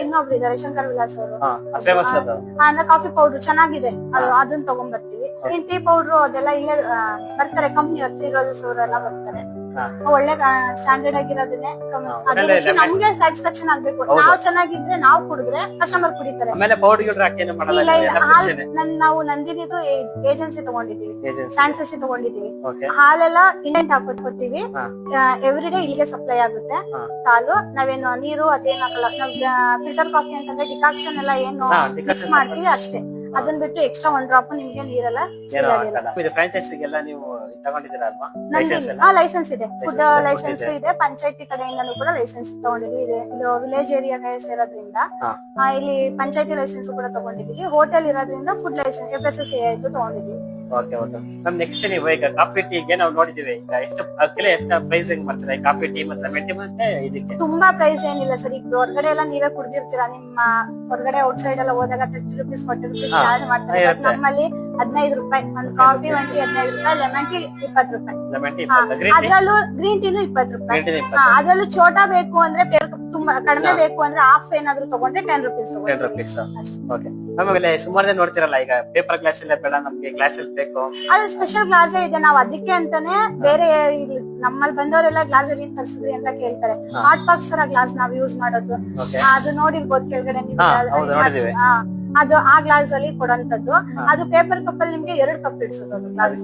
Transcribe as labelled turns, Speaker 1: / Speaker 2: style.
Speaker 1: ಇನ್ನೊಬ್ರು ಇದಾರೆ ಶಂಕರ್ ವಿಲಾಸ್ ಅವರು,
Speaker 2: ಫೇಮಸ್ ಅದು.
Speaker 1: ಅಂದ್ರೆ ಕಾಫಿ ಪೌಡರ್ ಚೆನ್ನಾಗಿದೆ, ಅದನ್ನ ತಗೊಂಡ್ ಬರ್ತೀವಿ. ಇನ್ ಟೀ ಪೌಡರ್ ಅದೆಲ್ಲ ಇಲ್ಲೇ ಬರ್ತಾರೆ, ಕಂಪ್ನಿ ಅವ್ರು, 3 Roses ಅವರೆಲ್ಲ ಬರ್ತಾರೆ. ಒಳ್ಳೆ ಸ್ಟ್ಯಾಂಡರ್ಡ್ ಆಗಿರೋದನ್ನೇ ನಮ್ಗೆ ಸ್ಯಾಟಿಸ್ಫ್ಯಾಕ್ಷನ್ ಆಗ್ಬೇಕು. ನಾವ್ ಚೆನ್ನಾಗಿದ್ರೆ ನಾವ್ ಕುಡಿದ್ರೆ ಕಸ್ಟಮರ್ ಕುಡಿತಾರೆ. ಇಲ್ಲ ಇಲ್ಲ, ನಾವು ನಂದಿನಿದು ಏಜೆನ್ಸಿ ತಗೊಂಡಿದೀವಿ, ಫ್ರಾನ್ಸೈಸಿ ತಗೊಂಡಿದೀವಿ. ಹಾಲೆಲ್ಲ ಇಂಡೆಂಟ್ ಹಾಕೊಟ್ಕೊಡ್ತೀವಿ. ಎವ್ರಿ ಡೇ ಇಲ್ಲಿಗೆ ಸಪ್ಲೈ ಆಗುತ್ತೆ ಹಾಲು. ನಾವೇನು ನೀರು ಅದೇನ್ ಹಾಕಲ್ಲ. ನಾವ್ ಫಿಲ್ಟರ್ ಕಾಫಿ ಅಂತಂದ್ರೆ ಡಿಕಾಕ್ಷನ್ ಎಲ್ಲ ಏನು ಮಿಕ್ಸ್ ಮಾಡ್ತೀವಿ ಅಷ್ಟೇ. ಅದನ್ನ ಬಿಟ್ಟು ಎಕ್ಸ್ಟ್ರಾ 1 ಡ್ರಾಪ್ ನಿಮ್ಗೆ ನೀರೆಲ್ಲ ಲೈಸೆನ್ಸ್ ಇದೆ, ಫುಡ್ ಲೈಸೆನ್ಸ್ ಇದೆ, ಪಂಚಾಯತಿ ಕಡೆಯಿಂದನೂ ಕೂಡ ಲೈಸೆನ್ಸ್ ತಗೊಂಡಿದ್ವಿ. ಇದು ವಿಲೇಜ್ ಏರಿಯಾಗೆ ಸೇರೋದ್ರಿಂದ ಇಲ್ಲಿ ಪಂಚಾಯತಿ ಲೈಸೆನ್ಸ್ ಕೂಡ ತಗೊಂಡಿದೀವಿ. ಹೋಟೆಲ್ ಇರೋದ್ರಿಂದ ಫುಡ್ ಲೈಸೆನ್ಸ್ FSSAI ಆಯ್ತು ತಗೊಂಡಿದೀವಿ.
Speaker 2: ನೆಕ್ಸ್ಟ್ ನೀವು ಈಗ ಕಾಫಿ ಟೀಗೆ ನಾವು ನೋಡಿದೀವಿ, ಎಷ್ಟು ಪ್ರೈಸಿಂಗ್ ಮಾಡ್ತಾರೆ ಕಾಫಿ ಟೀ ಮತ್ತೆ ಲೆಮನ್ ಟೀ ಮತ್ತೆ ಇದಕ್ಕೆ?
Speaker 1: ತುಂಬಾ ಪ್ರೈಸ್ ಏನಿಲ್ಲ ಸರ್. ಈಗ ಹೊರಗಡೆ ಎಲ್ಲ ನೀವೇ ಕುಡ್ದಿರ್ತೀರಾ, ನಿಮ್ಮ ಹೊರಗಡೆ ಔಟ್ ಸೈಡ್ ಎಲ್ಲ ಹೋದಾಗ 30 ರೂಪೀಸ್ 40 ರೂಪೀಸ್ ಚಾರ್ಜ್ ಮಾಡ್ತಾರೆ. ನಮ್ಮಲ್ಲಿ 15 ರೂಪಾಯಿ ಒಂದು ಕಾಫಿ, 15 ರೂಪಾಯಿ, ಲೆಮನ್ ಟೀ 20 ರೂಪಾಯಿ, ಅದ್ರಲ್ಲೂ ಗ್ರೀನ್ ಟೀನು 20 ರೂಪಾಯಿ. ಅದ್ರಲ್ಲೂ ಚೋಟಾ ಬೇಕು ಅಂದ್ರೆ ತುಂಬಾ ಕಡಿಮೆ ಬೇಕು ಅಂದ್ರೆ ಹಾಫ್ ಏನಾದ್ರು ತಗೊಂಡ್ರೆ 10 ರೂಪೀಸ್.
Speaker 2: ಆಮೇಲೆ ಸುಮಾರು ಜನ ನೋಡ್ತಿರಲ್ಲ, ಈಗ ಪೇಪರ್ ಗ್ಲಾಸ್ ಎಲ್ಲ ಬೇಡ ನಮ್ಗೆ ಗ್ಲಾಸ್ ಅಲ್ಲಿ ಬೇಕು,
Speaker 1: ಅದು ಸ್ಪೆಷಲ್ ಗ್ಲಾಸ್ ಇದೆ. ನಾವ್ ಅದಕ್ಕೆ ಅಂತಾನೆ ಬೇರೆ ನಮ್ಮಲ್ಲಿ ಬಂದವರೆಲ್ಲ ಗ್ಲಾಸ್ ಅಲ್ಲಿ ತರಿಸಿದ್ರಿ ಅಂತ ಕೇಳ್ತಾರೆ. ಹಾಟ್ ಬಾಕ್ಸ್ ತರ ಗ್ಲಾಸ್ ನಾವ್ ಯೂಸ್ ಮಾಡೋದು, ಅದು ನೋಡಿರ್ಬೋದು ಕೆಳಗಡೆ ನೀವು. ಅದು ಆ ಗ್ಲಾಸ್ ಅಲ್ಲಿ ಕೊಡೋಂತದ್ದು. ಅದು ಪೇಪರ್ ಕಪ್ ಅಲ್ಲಿ ನಿಮ್ಗೆ 2 ಕಪ್ ಇಡ್ಸೋದು ಗ್ಲಾಸ್.